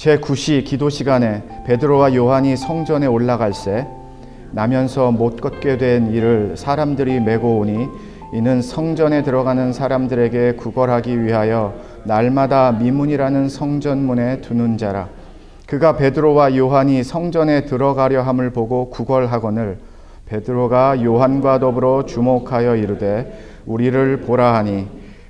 제9시 기도 시간에 베드로와 요한이 성전에 올라갈새 나면서 못 걷게 된 이를 사람들이 메고 오니 이는 성전에 들어가는 사람들에게 구걸하기 위하여 날마다 미문이라는 성전문에 두는 자라. 그가 베드로와 요한이 성전에 들어가려 함을 보고 구걸하거늘 베드로가 요한과 더불어 주목하여 이르되 우리를 보라 하니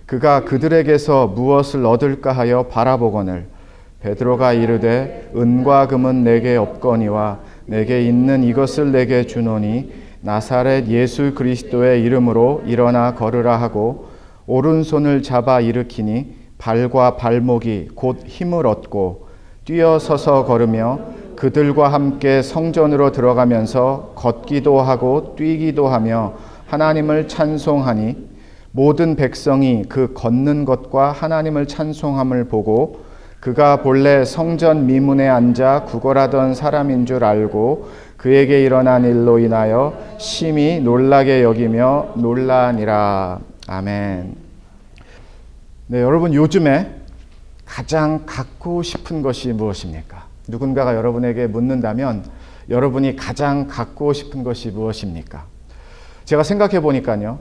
그가 그들에게서 무엇을 얻을까 하여 바라보거늘 베드로가 이르되 은과 금은 내게 없거니와 내게 있는 이것을 내게 주노니 나사렛 예수 그리스도의 이름으로 일어나 걸으라 하고 오른손을 잡아 일으키니 발과 발목이 곧 힘을 얻고 뛰어서서 걸으며 그들과 함께 성전으로 들어가면서 걷기도 하고 뛰기도 하며 하나님을 찬송하니 모든 백성이 그 걷는 것과 하나님을 찬송함을 보고 그가 본래 성전 미문에 앉아 구걸하던 사람인 줄 알고 그에게 일어난 일로 인하여 심히 놀라게 여기며 놀라니라. 아멘. 네, 여러분 요즘에 가장 갖고 싶은 것이 무엇입니까? 누군가가 여러분에게 묻는다면 여러분이 가장 갖고 싶은 것이 무엇입니까? 제가 생각해 보니까요.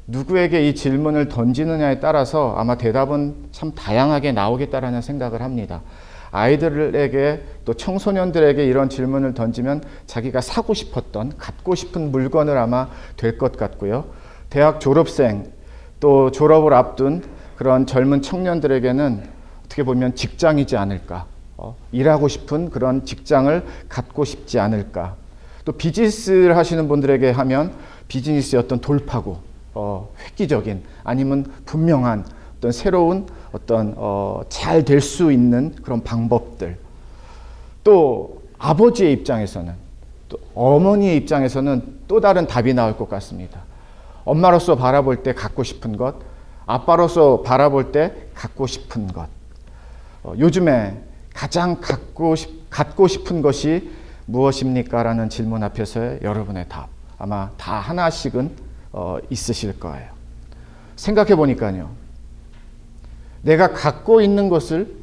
누구에게 이 질문을 던지느냐에 따라서 아마 대답은 참 다양하게 나오겠다라는 생각을 합니다. 아이들에게 또 청소년들에게 이런 질문을 던지면 자기가 사고 싶었던 갖고 싶은 물건을 아마 될 것 같고요. 대학 졸업생 또 졸업을 앞둔 그런 젊은 청년들에게는 어떻게 보면 직장이지 않을까, 일하고 싶은 그런 직장을 갖고 싶지 않을까. 또 비즈니스를 하시는 분들에게 하면 비즈니스의 어떤 돌파구, 획기적인 아니면 분명한 어떤 새로운 어떤 잘 될 수 있는 그런 방법들. 또 아버지의 입장에서는 또 어머니의 입장에서는 또 다른 답이 나올 것 같습니다. 엄마로서 바라볼 때 갖고 싶은 것, 아빠로서 바라볼 때 갖고 싶은 것. 요즘에 가장 갖고 싶은 것이 무엇입니까? 라는 질문 앞에서의 여러분의 답 아마 다 하나씩은 있으실 거예요. 생각해 보니까요. 내가 갖고 있는 것을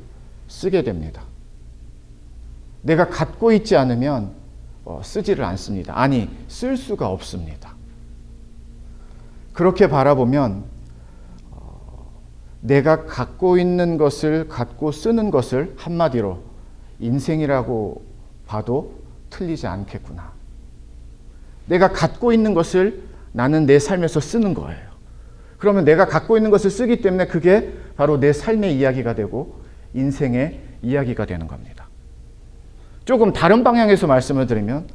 쓰게 됩니다. 내가 갖고 있지 않으면 쓰지를 않습니다. 아니, 쓸 수가 없습니다. 그렇게 바라보면 내가 갖고 있는 것을 갖고 쓰는 것을 한마디로 인생이라고 봐도 틀리지 않겠구나. 내가 갖고 있는 것을 나는 내 삶에서 쓰는 거예요. 그러면 내가 갖고 있는 것을 쓰기 때문에 그게 바로 내 삶의 이야기가 되고 인생의 이야기가 되는 겁니다. 조금 다른 방향에서 말씀을 드리면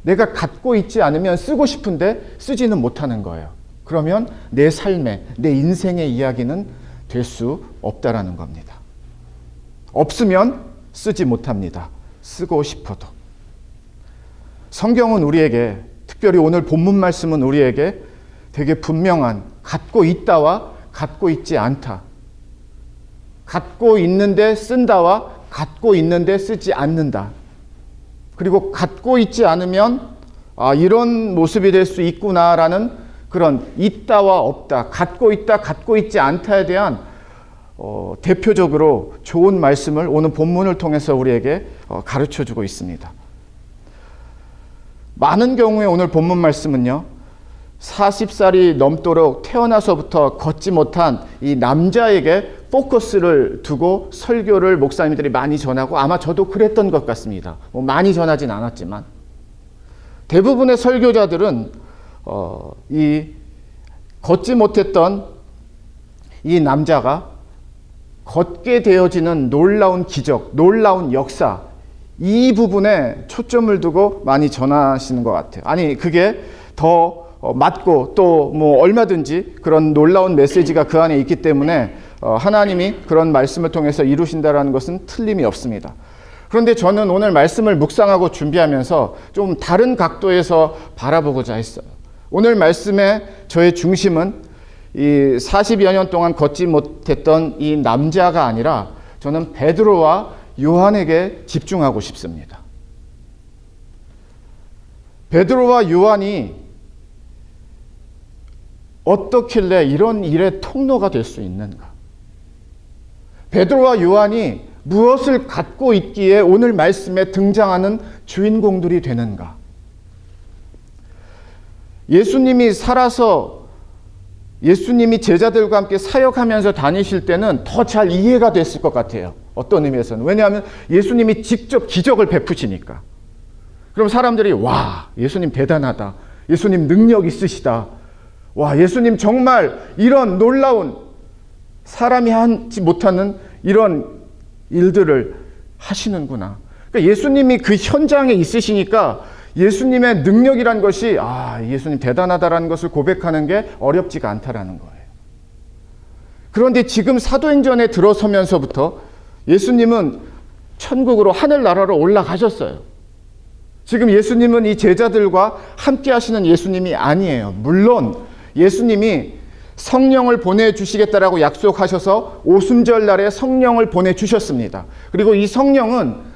내가 갖고 있지 않으면 쓰고 싶은데 쓰지는 못하는 거예요. 그러면 내 삶의, 내 인생의 이야기는 될 수 없다라는 겁니다. 없으면 쓰지 못합니다. 쓰고 싶어도. 성경은 우리에게, 특별히 오늘 본문 말씀은 우리에게 되게 분명한 갖고 있다와 갖고 있지 않다. 갖고 있는데 쓴다와 갖고 있는데 쓰지 않는다. 그리고 갖고 있지 않으면 이런 모습이 될 수 있구나라는 그런 있다와 없다, 갖고 있다, 갖고 있지 않다에 대한 대표적으로 좋은 말씀을 오늘 본문을 통해서 우리에게 가르쳐주고 있습니다. 많은 경우에 오늘 본문 말씀은요. 40살이 넘도록 태어나서부터 걷지 못한 이 남자에게 포커스를 두고 설교를 목사님들이 많이 전하고 아마 저도 그랬던 것 같습니다. 많이 전하진 않았지만 대부분의 설교자들은 이 걷지 못했던 이 남자가 걷게 되어지는 놀라운 기적, 놀라운 역사 이 부분에 초점을 두고 많이 전하시는 것 같아요. 아니 그게 더 맞고 또 뭐 얼마든지 그런 놀라운 메시지가 그 안에 있기 때문에 하나님이 그런 말씀을 통해서 이루신다라는 것은 틀림이 없습니다. 그런데 저는 오늘 말씀을 묵상하고 준비하면서 좀 다른 각도에서 바라보고자 했어요. 오늘 말씀의 저의 중심은 이 40여 년 동안 걷지 못했던 이 남자가 아니라 저는 베드로와 요한에게 집중하고 싶습니다. 베드로와 요한이 어떻길래 이런 일의 통로가 될 수 있는가? 베드로와 요한이 무엇을 갖고 있기에 오늘 말씀에 등장하는 주인공들이 되는가? 예수님이 살아서 예수님이 제자들과 함께 사역하면서 다니실 때는 더 잘 이해가 됐을 것 같아요. 어떤 의미에서는. 왜냐하면 예수님이 직접 기적을 베푸시니까. 그럼 사람들이 와, 예수님 대단하다. 예수님 능력 있으시다. 와, 예수님 정말 이런 놀라운 사람이 하지 못하는 이런 일들을 하시는구나. 그러니까 예수님이 그 현장에 있으시니까 예수님의 능력이란 것이 예수님 대단하다라는 것을 고백하는 게 어렵지가 않다라는 거예요. 그런데 지금 사도행전에 들어서면서부터 예수님은 천국으로 하늘나라로 올라가셨어요. 지금 예수님은 이 제자들과 함께 하시는 예수님이 아니에요. 물론 예수님이 성령을 보내주시겠다라고 약속하셔서 오순절 날에 성령을 보내주셨습니다. 그리고 이 성령은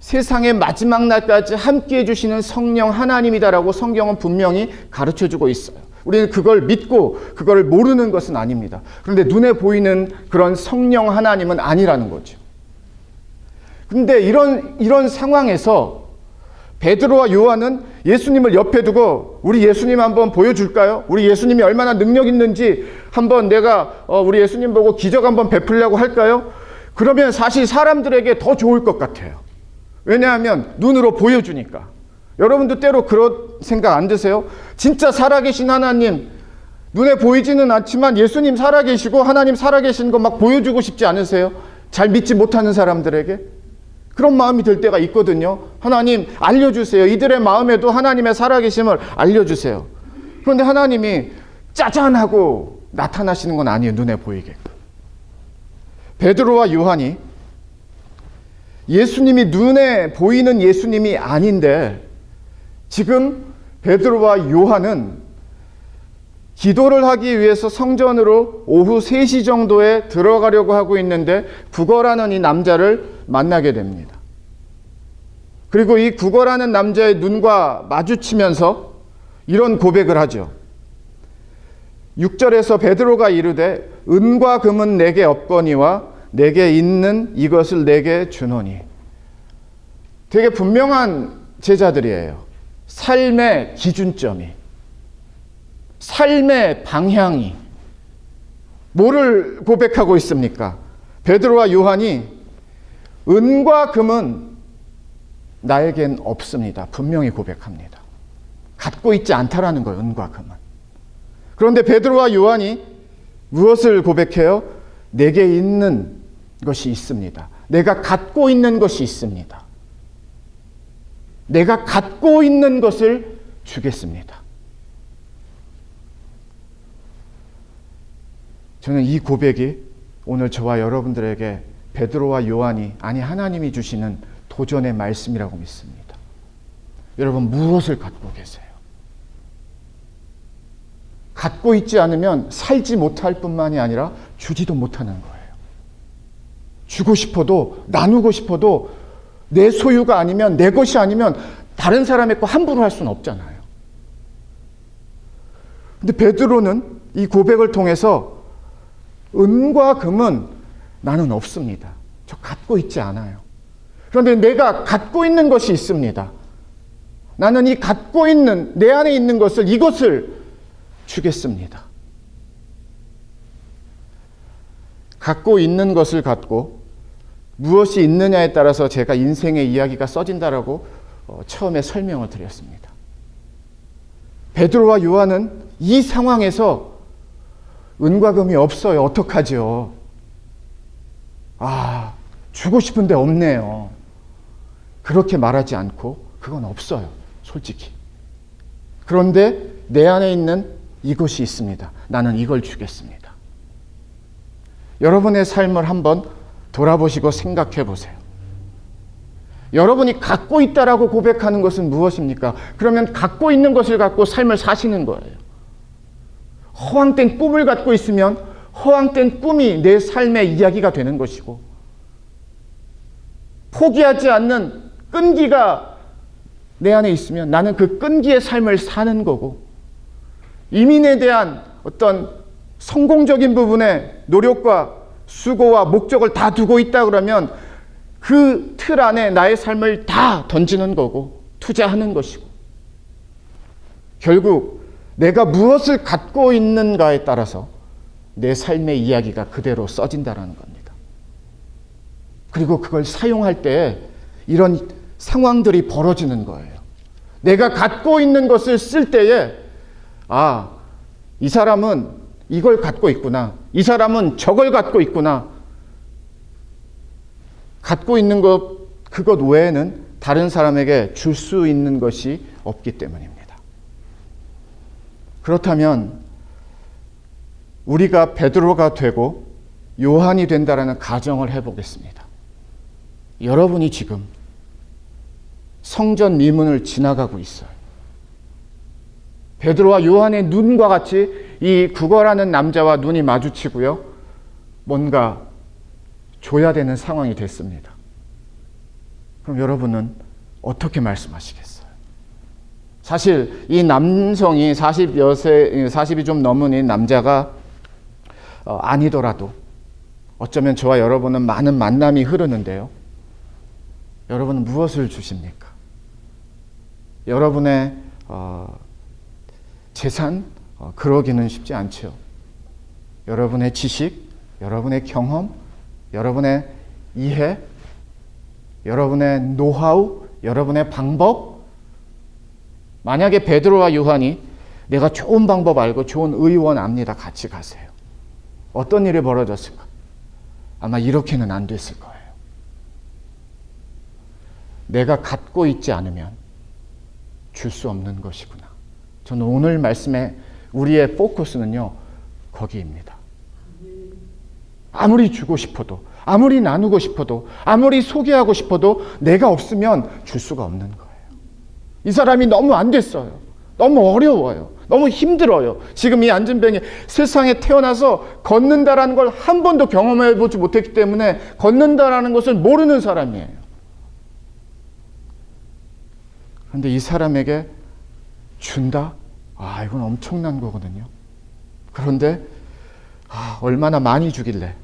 세상의 마지막 날까지 함께 해주시는 성령 하나님이다라고 성경은 분명히 가르쳐주고 있어요. 우리는 그걸 믿고 그걸 모르는 것은 아닙니다. 그런데 눈에 보이는 그런 성령 하나님은 아니라는 거죠. 근데 이런 상황에서 베드로와 요한은 예수님을 옆에 두고 우리 예수님 한번 보여줄까요? 우리 예수님이 얼마나 능력 있는지 한번 내가 우리 예수님 보고 기적 한번 베풀려고 할까요? 그러면 사실 사람들에게 더 좋을 것 같아요. 왜냐하면 눈으로 보여주니까. 여러분도 때로 그런 생각 안 드세요? 진짜 살아계신 하나님, 눈에 보이지는 않지만 예수님 살아계시고 하나님 살아계신 거 막 보여주고 싶지 않으세요? 잘 믿지 못하는 사람들에게? 그런 마음이 들 때가 있거든요. 하나님 알려주세요. 이들의 마음에도 하나님의 살아계심을 알려주세요. 그런데 하나님이 짜잔 하고 나타나시는 건 아니에요. 눈에 보이게. 베드로와 요한이 예수님이 눈에 보이는 예수님이 아닌데 지금 베드로와 요한은 기도를 하기 위해서 성전으로 오후 3시 정도에 들어가려고 하고 있는데 구거라는 이 남자를 만나게 됩니다. 그리고 이 구거라는 남자의 눈과 마주치면서 이런 고백을 하죠. 6절에서 베드로가 이르되 은과 금은 내게 없거니와 내게 있는 이것을 내게 주노니. 되게 분명한 제자들이에요. 삶의 기준점이, 삶의 방향이. 뭐를 고백하고 있습니까? 베드로와 요한이 은과 금은 나에겐 없습니다. 분명히 고백합니다. 갖고 있지 않다라는 거예요. 은과 금은. 그런데 베드로와 요한이 무엇을 고백해요? 내게 있는 것이 있습니다. 내가 갖고 있는 것이 있습니다. 내가 갖고 있는 것을 주겠습니다. 저는 이 고백이 오늘 저와 여러분들에게 베드로와 요한이, 아니 하나님이 주시는 도전의 말씀이라고 믿습니다. 여러분 무엇을 갖고 계세요? 갖고 있지 않으면 살지 못할 뿐만이 아니라 주지도 못하는 거예요. 주고 싶어도 나누고 싶어도 내 소유가 아니면, 내 것이 아니면 다른 사람의 거 함부로 할 수는 없잖아요. 근데 베드로는 이 고백을 통해서 은과 금은 나는 없습니다. 저 갖고 있지 않아요. 그런데 내가 갖고 있는 것이 있습니다. 나는 이 갖고 있는, 내 안에 있는 것을, 이것을 주겠습니다. 갖고 있는 것을 갖고 무엇이 있느냐에 따라서 제가 인생의 이야기가 써진다라고 처음에 설명을 드렸습니다. 베드로와 요한은 이 상황에서 은과 금이 없어요. 어떡하죠? 주고 싶은데 없네요. 그렇게 말하지 않고 그건 없어요. 솔직히. 그런데 내 안에 있는 이것이 있습니다. 나는 이걸 주겠습니다. 여러분의 삶을 한번 돌아보시고 생각해 보세요. 여러분이 갖고 있다라고 고백하는 것은 무엇입니까? 그러면 갖고 있는 것을 갖고 삶을 사시는 거예요. 허황된 꿈을 갖고 있으면 허황된 꿈이 내 삶의 이야기가 되는 것이고, 포기하지 않는 끈기가 내 안에 있으면 나는 그 끈기의 삶을 사는 거고, 이민에 대한 어떤 성공적인 부분에 노력과 수고와 목적을 다 두고 있다 그러면 그 틀 안에 나의 삶을 다 던지는 거고 투자하는 것이고, 결국 내가 무엇을 갖고 있는가에 따라서 내 삶의 이야기가 그대로 써진다는 겁니다. 그리고 그걸 사용할 때 이런 상황들이 벌어지는 거예요. 내가 갖고 있는 것을 쓸 때에 이 사람은 이걸 갖고 있구나. 이 사람은 저걸 갖고 있구나. 갖고 있는 그것 외에는 다른 사람에게 줄 수 있는 것이 없기 때문입니다. 그렇다면 우리가 베드로가 되고 요한이 된다라는 가정을 해보겠습니다. 여러분이 지금 성전 미문을 지나가고 있어요. 베드로와 요한의 눈과 같이 이 구걸하는 남자와 눈이 마주치고요. 뭔가 줘야 되는 상황이 됐습니다. 그럼 여러분은 어떻게 말씀하시겠어요? 사실 이 남성이 40이 좀 넘은 이 남자가 아니더라도 어쩌면 저와 여러분은 많은 만남이 흐르는데요. 여러분은 무엇을 주십니까? 여러분의 재산? 그러기는 쉽지 않죠. 여러분의 지식, 여러분의 경험, 여러분의 이해, 여러분의 노하우, 여러분의 방법. 만약에 베드로와 요한이 내가 좋은 방법 알고 좋은 의원 압니다. 같이 가세요. 어떤 일이 벌어졌을까? 아마 이렇게는 안 됐을 거예요. 내가 갖고 있지 않으면 줄 수 없는 것이구나. 저는 오늘 말씀에 우리의 포커스는요, 거기입니다. 아무리 주고 싶어도, 아무리 나누고 싶어도, 아무리 소개하고 싶어도 내가 없으면 줄 수가 없는 거예요. 이 사람이 너무 안 됐어요. 너무 어려워요. 너무 힘들어요. 지금 이 안진뱅이 세상에 태어나서 걷는다라는 걸 한 번도 경험해 보지 못했기 때문에 걷는다라는 것을 모르는 사람이에요. 그런데 이 사람에게 준다? 이건 엄청난 거거든요. 그런데 얼마나 많이 주길래,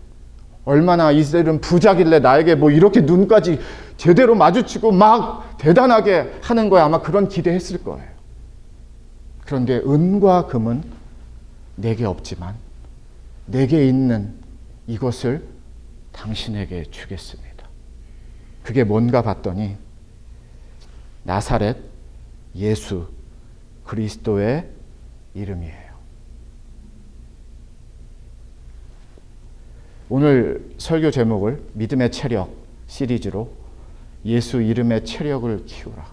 얼마나 이들은 부자길래 나에게 뭐 이렇게 눈까지 제대로 마주치고 막 대단하게 하는 거야. 아마 그런 기대했을 거예요. 그런데 은과 금은 내게 없지만 내게 있는 이것을 당신에게 주겠습니다. 그게 뭔가 봤더니 나사렛 예수 그리스도의 이름이에요. 오늘 설교 제목을 믿음의 체력 시리즈로 예수 이름의 체력을 키우라.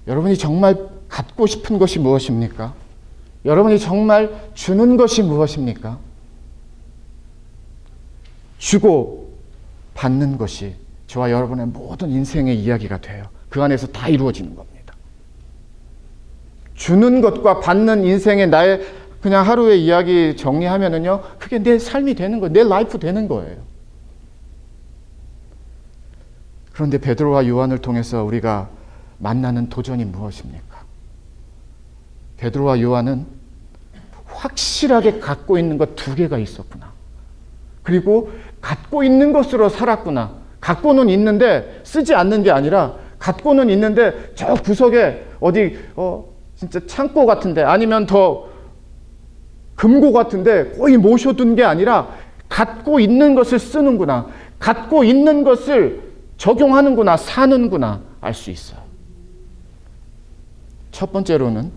여러분이 정말 갖고 싶은 것이 무엇입니까? 여러분이 정말 주는 것이 무엇입니까? 주고 받는 것이 저와 여러분의 모든 인생의 이야기가 돼요. 그 안에서 다 이루어지는 겁니다. 주는 것과 받는 인생의 나의 그냥 하루의 이야기 정리하면은요, 그게 내 삶이 되는 거예요. 내 라이프 되는 거예요. 그런데 베드로와 요한을 통해서 우리가 만나는 도전이 무엇입니까? 베드로와 요한은 확실하게 갖고 있는 것 2개가 있었구나. 그리고 갖고 있는 것으로 살았구나. 갖고는 있는데 쓰지 않는 게 아니라 갖고는 있는데 저 구석에 어디 진짜 창고 같은데 아니면 더 금고 같은데 거의 모셔둔 게 아니라 갖고 있는 것을 쓰는구나. 갖고 있는 것을 적용하는구나. 사는구나. 알 수 있어요. 첫 번째로는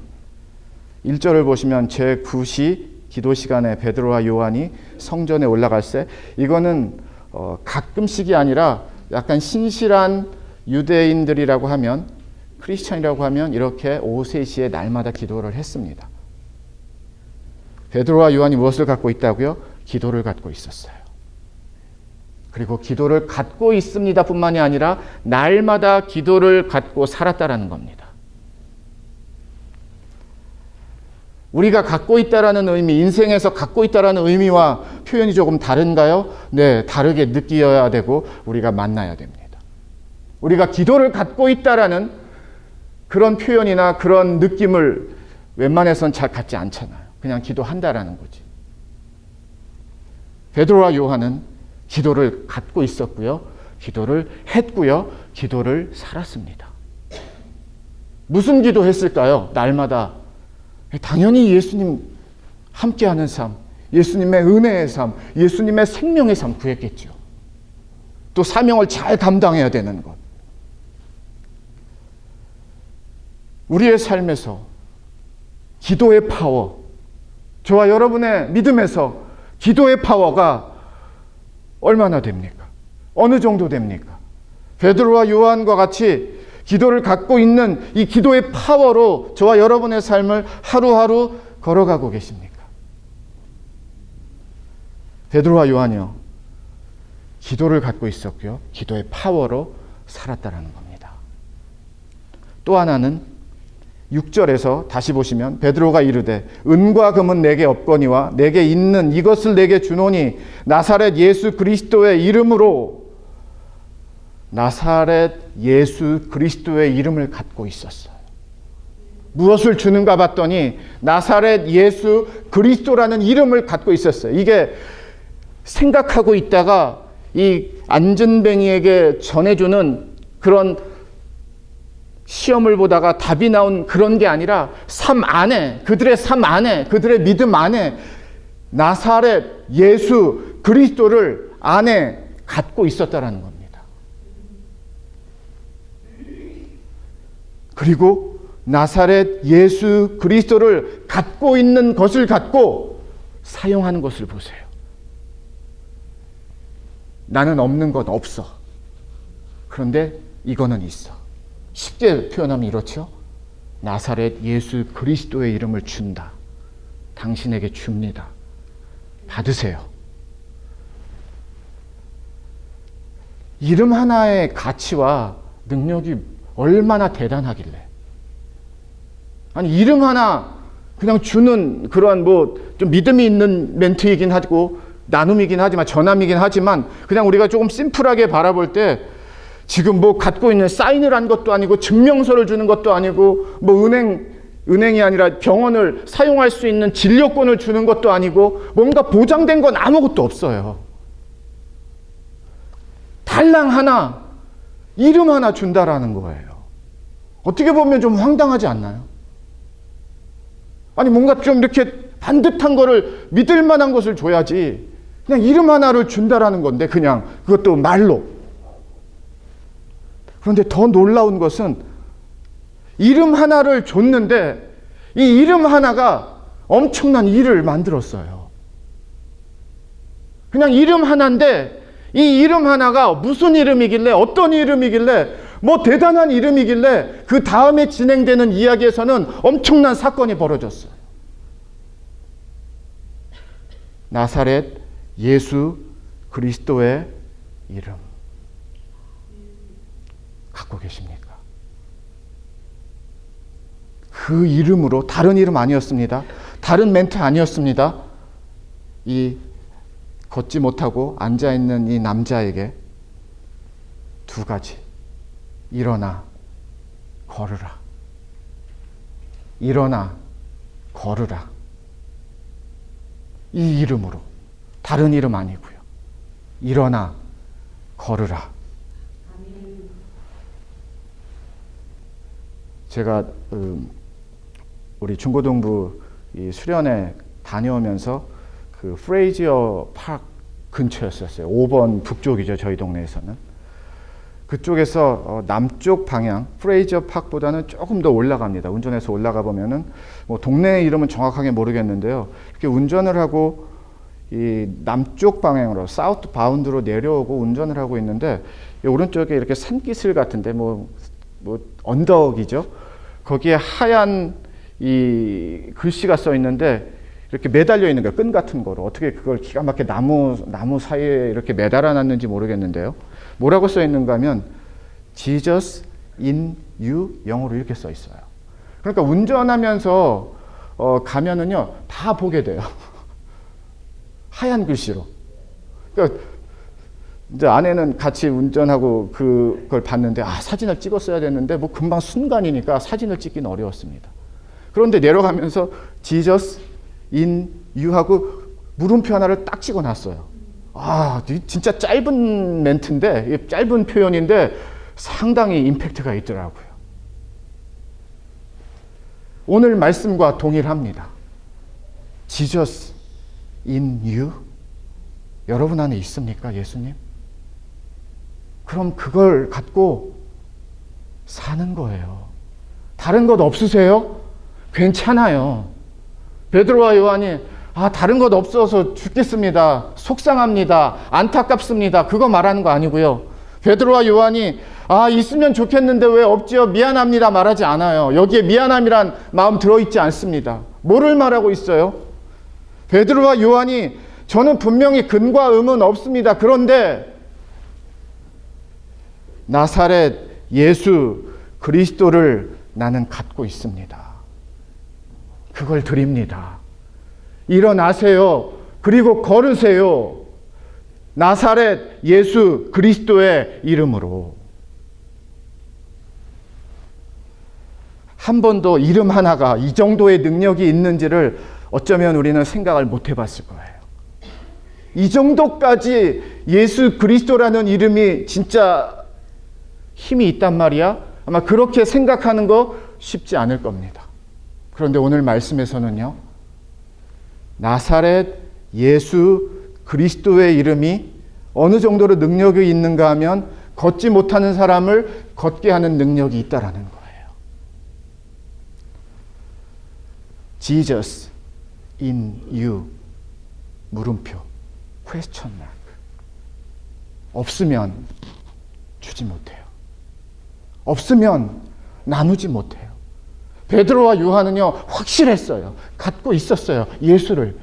1절을 보시면 제9시 기도 시간에 베드로와 요한이 성전에 올라갈 때 이거는 가끔씩이 아니라 약간 신실한 유대인들이라고 하면 크리스찬이라고 하면 이렇게 오후 3시에 날마다 기도를 했습니다. 베드로와 요한이 무엇을 갖고 있다고요? 기도를 갖고 있었어요. 그리고 기도를 갖고 있습니다 뿐만이 아니라 날마다 기도를 갖고 살았다라는 겁니다. 우리가 갖고 있다라는 의미, 인생에서 갖고 있다라는 의미와 표현이 조금 다른가요? 네, 다르게 느껴야 되고 우리가 만나야 됩니다. 우리가 기도를 갖고 있다라는 그런 표현이나 그런 느낌을 웬만해선 잘 갖지 않잖아요. 그냥 기도한다라는 거지. 베드로와 요한은 기도를 갖고 있었고요. 기도를 했고요. 기도를 살았습니다. 무슨 기도 했을까요? 날마다 당연히 예수님 함께하는 삶, 예수님의 은혜의 삶, 예수님의 생명의 삶 구했겠죠. 또 사명을 잘 감당해야 되는 것. 우리의 삶에서 기도의 파워, 저와 여러분의 믿음에서 기도의 파워가 얼마나 됩니까? 어느 정도 됩니까? 베드로와 요한과 같이 기도를 갖고 있는 이 기도의 파워로 저와 여러분의 삶을 하루하루 걸어가고 계십니까? 베드로와 요한이요, 기도를 갖고 있었고요, 기도의 파워로 살았다라는 겁니다. 또 하나는 6절에서 다시 보시면 베드로가 이르되 은과 금은 내게 없거니와 내게 있는 이것을 내게 주노니 나사렛 예수 그리스도의 이름으로, 나사렛 예수 그리스도의 이름을 갖고 있었어요. 무엇을 주는가 봤더니 나사렛 예수 그리스도라는 이름을 갖고 있었어요. 이게 생각하고 있다가 이 안전뱅이에게 전해주는 그런 시험을 보다가 답이 나온 그런 게 아니라 삶 안에, 그들의 삶 안에, 그들의 믿음 안에 나사렛 예수 그리스도를 안에 갖고 있었다라는 겁니다. 그리고 나사렛 예수 그리스도를 갖고 있는 것을 갖고 사용하는 것을 보세요. 나는 없는 것 없어. 그런데 이거는 있어. 쉽게 표현하면 이렇죠. 나사렛 예수 그리스도의 이름을 준다. 당신에게 줍니다. 받으세요. 이름 하나의 가치와 능력이 얼마나 대단하길래. 아니, 이름 하나 그냥 주는 그러한 좀 믿음이 있는 멘트이긴 하고 나눔이긴 하지만, 전함이긴 하지만, 그냥 우리가 조금 심플하게 바라볼 때 지금 갖고 있는 사인을 한 것도 아니고 증명서를 주는 것도 아니고 은행이 아니라 병원을 사용할 수 있는 진료권을 주는 것도 아니고 뭔가 보장된 건 아무것도 없어요. 달랑 하나, 이름 하나 준다라는 거예요. 어떻게 보면 좀 황당하지 않나요? 아니, 뭔가 좀 이렇게 반듯한 거를 믿을 만한 것을 줘야지 그냥 이름 하나를 준다라는 건데, 그냥 그것도 말로. 그런데 더 놀라운 것은 이름 하나를 줬는데 이 이름 하나가 엄청난 일을 만들었어요. 그냥 이름 하나인데 이 이름 하나가 무슨 이름이길래, 어떤 이름이길래, 대단한 이름이길래 그 다음에 진행되는 이야기에서는 엄청난 사건이 벌어졌어요. 나사렛 예수 그리스도의 이름 갖고 계십니까? 그 이름으로, 다른 이름 아니었습니다. 다른 멘트 아니었습니다. 이 걷지 못하고 앉아있는 이 남자에게 두 가지. 일어나 걸으라. 일어나 걸으라. 이 이름으로, 다른 이름 아니고요. 일어나 걸으라. 제가 우리 중고등부 이 수련회 다녀오면서 그 프레이지어 파크 근처였었어요. 5번 북쪽이죠, 저희 동네에서는. 그쪽에서 남쪽 방향, 프레이지어 파크보다는 조금 더 올라갑니다. 운전해서 올라가 보면은 동네 이름은 정확하게 모르겠는데요. 이렇게 운전을 하고 이 남쪽 방향으로, 사우트 바운드로 내려오고 운전을 하고 있는데, 오른쪽에 이렇게 산기슭 같은데 언덕이죠. 거기에 하얀 이 글씨가 써 있는데 이렇게 매달려 있는 거예요. 끈 같은 거로. 어떻게 그걸 기가 막히게 나무 사이에 이렇게 매달아 놨는지 모르겠는데요. 뭐라고 써 있는가 하면 Jesus in you, 영어로 이렇게 써 있어요. 그러니까 운전하면서 가면은요 다 보게 돼요. 하얀 글씨로. 그러니까 이제 아내는 같이 운전하고 그걸 봤는데, 사진을 찍었어야 됐는데 금방 순간이니까 사진을 찍기는 어려웠습니다. 그런데 내려가면서 Jesus in you 하고 물음표 하나를 딱 찍어놨어요. 진짜 짧은 멘트인데, 짧은 표현인데 상당히 임팩트가 있더라고요. 오늘 말씀과 동일합니다. Jesus in you? 여러분 안에 있습니까, 예수님? 그럼 그걸 갖고 사는 거예요. 다른 것 없으세요? 괜찮아요. 베드로와 요한이 다른 것 없어서 죽겠습니다. 속상합니다. 안타깝습니다. 그거 말하는 거 아니고요. 베드로와 요한이 있으면 좋겠는데 왜 없지요? 미안합니다. 말하지 않아요. 여기에 미안함이란 마음 들어있지 않습니다. 뭐를 말하고 있어요? 베드로와 요한이 저는 분명히 근과 음은 없습니다. 그런데 나사렛 예수 그리스도를 나는 갖고 있습니다. 그걸 드립니다. 일어나세요. 그리고 걸으세요. 나사렛 예수 그리스도의 이름으로. 한 번도 이름 하나가 이 정도의 능력이 있는지를 어쩌면 우리는 생각을 못 해봤을 거예요. 이 정도까지 예수 그리스도라는 이름이 진짜 힘이 있단 말이야? 아마 그렇게 생각하는 거 쉽지 않을 겁니다. 그런데 오늘 말씀에서는요, 나사렛 예수 그리스도의 이름이 어느 정도로 능력이 있는가 하면 걷지 못하는 사람을 걷게 하는 능력이 있다라는 거예요. Jesus in you. 물음표. question mark. 없으면 주지 못해요. 없으면 나누지 못해요. 베드로와 요한은요, 확실했어요. 갖고 있었어요. 예수를.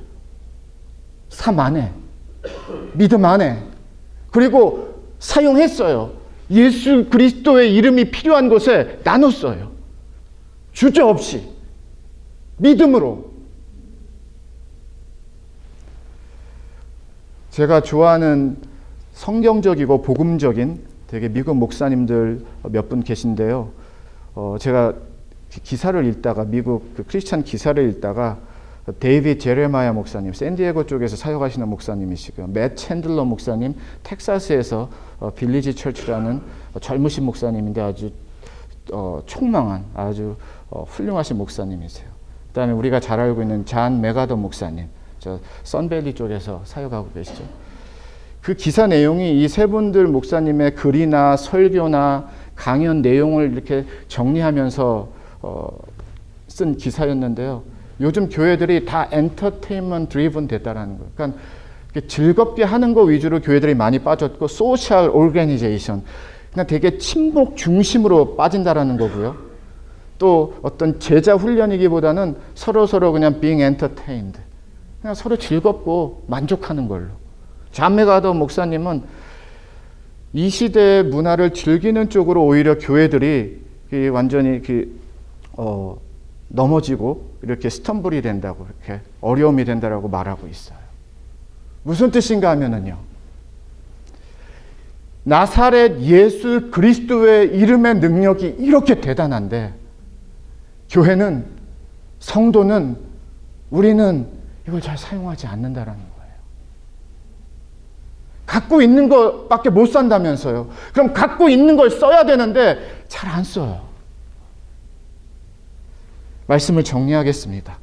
삶 안에, 믿음 안에. 그리고 사용했어요. 예수 그리스도의 이름이 필요한 곳에 나눴어요. 주저없이. 믿음으로. 제가 좋아하는 성경적이고 복음적인 되게 미국 목사님들 몇 분 계신데요. 제가 기사를 읽다가 미국 크리스찬 기사를 읽다가 데이빗 제레마야 목사님, 샌디에고 쪽에서 사역하시는 목사님이시고요. 맷 챈들러 목사님, 텍사스에서 빌리지 처치라는 젊으신 목사님인데 아주 총망한 아주 훌륭하신 목사님이세요. 그다음에 우리가 잘 알고 있는 잔 메가더 목사님, 저 선밸리 쪽에서 사역하고 계시죠. 그 기사 내용이 이 세 분들 목사님의 글이나 설교나 강연 내용을 이렇게 정리하면서 쓴 기사였는데요. 요즘 교회들이 다 엔터테인먼트 드리븐 됐다라는 거예요. 그러니까 즐겁게 하는 거 위주로 교회들이 많이 빠졌고, 소셜 오르가니제이션, 그냥 되게 친목 중심으로 빠진다라는 거고요. 또 어떤 제자 훈련이기보다는 서로 그냥 being entertained, 그냥 서로 즐겁고 만족하는 걸로. 잔 메가더 목사님은 이 시대의 문화를 즐기는 쪽으로 오히려 교회들이 완전히 넘어지고 이렇게 스텀블이 된다고, 이렇게 어려움이 된다라고 말하고 있어요. 무슨 뜻인가 하면은요, 나사렛 예수 그리스도의 이름의 능력이 이렇게 대단한데 교회는, 성도는, 우리는 이걸 잘 사용하지 않는다라는 거예요. 갖고 있는 것밖에 못 산다면서요. 그럼 갖고 있는 걸 써야 되는데 잘 안 써요. 말씀을 정리하겠습니다.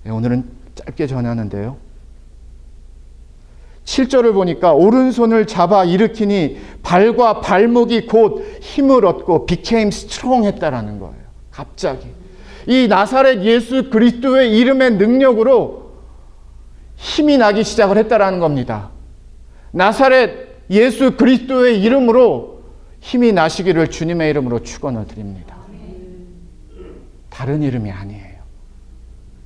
오늘은 짧게 전하는데요. 7절을 보니까 오른손을 잡아 일으키니 발과 발목이 곧 힘을 얻고 became strong 했다라는 거예요. 갑자기. 이 나사렛 예수 그리스도의 이름의 능력으로 힘이 나기 시작을 했다라는 겁니다. 나사렛 예수 그리스도의 이름으로 힘이 나시기를 주님의 이름으로 축원을 드립니다. 다른 이름이 아니에요.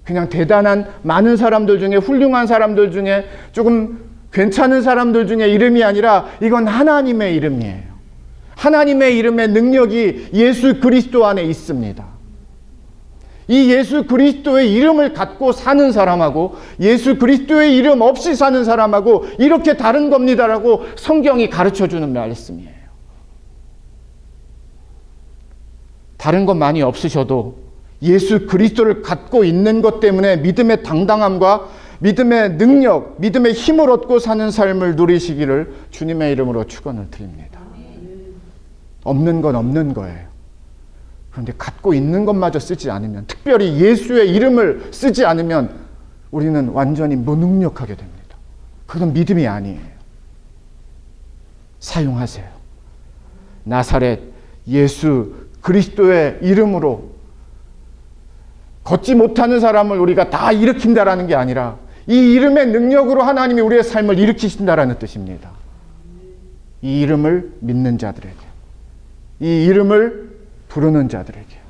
그냥 대단한 많은 사람들 중에, 훌륭한 사람들 중에, 조금 괜찮은 사람들 중에 이름이 아니라 이건 하나님의 이름이에요. 하나님의 이름의 능력이 예수 그리스도 안에 있습니다. 이 예수 그리스도의 이름을 갖고 사는 사람하고 예수 그리스도의 이름 없이 사는 사람하고 이렇게 다른 겁니다라고 성경이 가르쳐주는 말씀이에요. 다른 것 많이 없으셔도 예수 그리스도를 갖고 있는 것 때문에 믿음의 당당함과 믿음의 능력, 믿음의 힘을 얻고 사는 삶을 누리시기를 주님의 이름으로 축원을 드립니다. 없는 건 없는 거예요. 그런데 갖고 있는 것마저 쓰지 않으면, 특별히 예수의 이름을 쓰지 않으면 우리는 완전히 무능력하게 됩니다. 그건 믿음이 아니에요. 사용하세요. 나사렛 예수 그리스도의 이름으로 걷지 못하는 사람을 우리가 다 일으킨다라는 게 아니라 이 이름의 능력으로 하나님이 우리의 삶을 일으키신다라는 뜻입니다. 이 이름을 믿는 자들에게, 이 이름을 부르는 자들에게.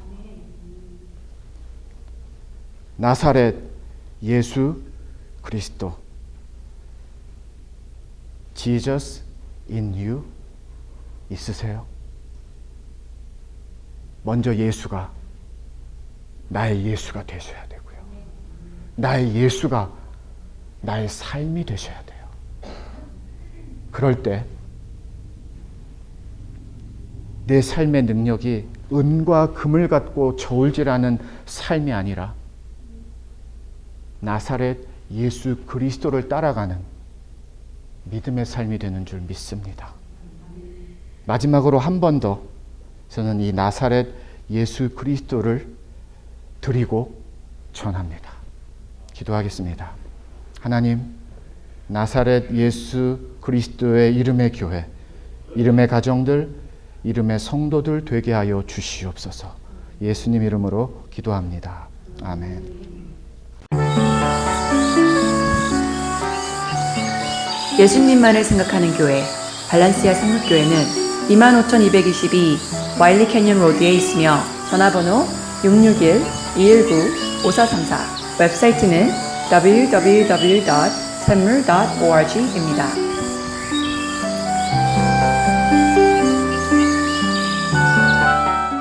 나사렛 예수 그리스도, Jesus in you 있으세요? 먼저 예수가 나의 예수가 되셔야 되고요. 나의 예수가 나의 삶이 되셔야 돼요. 그럴 때 내 삶의 능력이 은과 금을 갖고 저울질하는 삶이 아니라 나사렛 예수 그리스도를 따라가는 믿음의 삶이 되는 줄 믿습니다. 마지막으로 한 번 더 저는 이 나사렛 예수 그리스도를 드리고 전합니다. 기도하겠습니다. 하나님, 나사렛 예수 그리스도의 이름의 교회, 이름의 가정들, 이름의 성도들 되게 하여 주시옵소서. 예수님 이름으로 기도합니다. 아멘. 예수님만을 생각하는 교회 발란시아 성목교회는 25,222 와일리 캐년 로드에 있으며 전화번호 661-219-5434, 웹사이트는 www.샘물.org입니다.